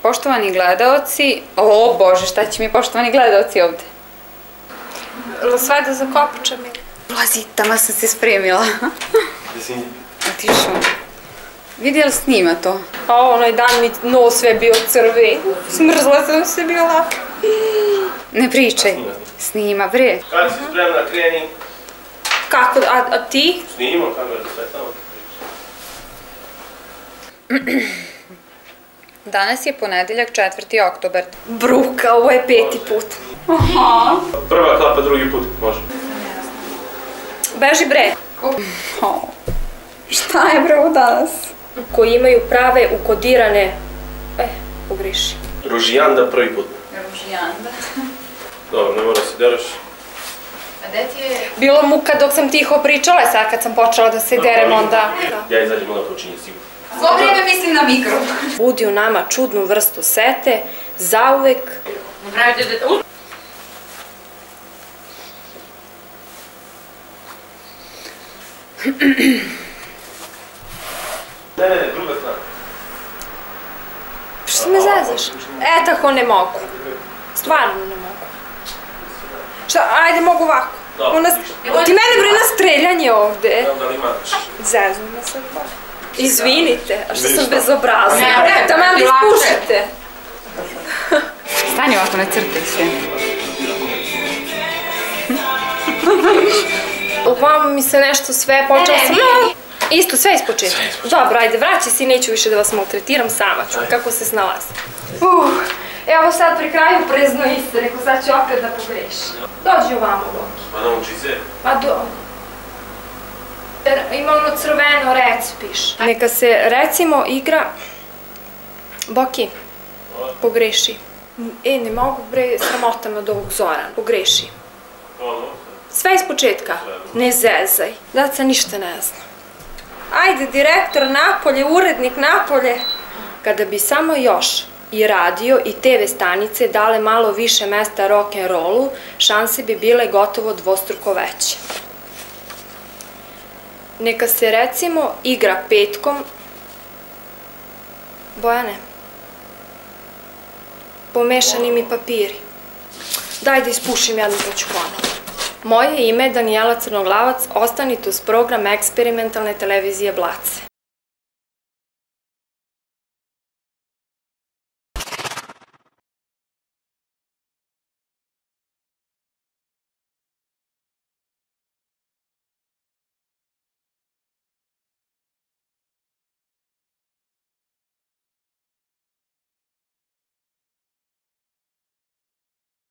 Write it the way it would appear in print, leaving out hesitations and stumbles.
Poštovani gledaoci, o Bože, šta će mi poštovani gledaoci ovde? Sve da zakopačem ili? Ulazi, tamo sam se spremila. Gde si? Otišao. Vidi li snima to? A onaj dan mi nos sve bio crvi. Smrzla sam se bila. Ne pričaj. Snima, bre. Kad si spremna, kreni. Kako, a ti? Snimamo kameru, sve tamo. Danas je ponedeljak, 4. oktobar. Bruka, ovo je 5. put. Aha. Prva klapa, drugi put, može. Beži bre. Šta je bre ovo danas? Koji imaju prave ukodirane... pogreši. Ružijanda prvi put. Ružijanda. Dobro, ne mora se deraš. A gde ti je? Bilo muka dok sam tiho pričala, sad kad sam počela da se derem onda... Ja izađem, onda počinje sigurno. Svo vrijeme mislim na mikro. Budi u nama čudnu vrstu sete, zauvek. Ne pravite da... Ne, druga strana. Što me zezaš? Tako ne mogu. Stvarno ne mogu. Šta, ajde mogu ovako. Ti mene bre na streljanje ovde. Da li imaš? Zeznu me sad pa. Izvinite, a što sam bezobrazna. Taman da ispušite. Stani ovako, ne crtaj se. Uglavnom mi se nešto sve počela sam... Isto, sve ispočetka. Dobro, ajde, vraći si, neću više da vas maltretiram, sama ću, kako se snalazim. Evo sad pri kraju prezno isto, rekao sad ću opet da pogrešim. Dođi ovamo, Boki. Pa nauči se. Pa ima ono crveno, rec piše. Neka se, recimo, igra... Boki, pogreši. Ne mogu, bre, sramota me od ovog Zorana. Pogreši. Sve iz početka. Ne zezaj. Daca ništa ne zna. Ajde, direktor napolje, urednik napolje. Kada bi samo još i radio i TV stanice dale malo više mesta rock'n'rollu, šanse bi bile gotovo dvostruko veće. Neka se, recimo, igra petkom... Bojane, pomešani mi papiri. Daj da ispušim jednu pa ću ponovno. Moje ime je Danijela Crnoglavac, ostanite uz program eksperimentalne televizije Blace.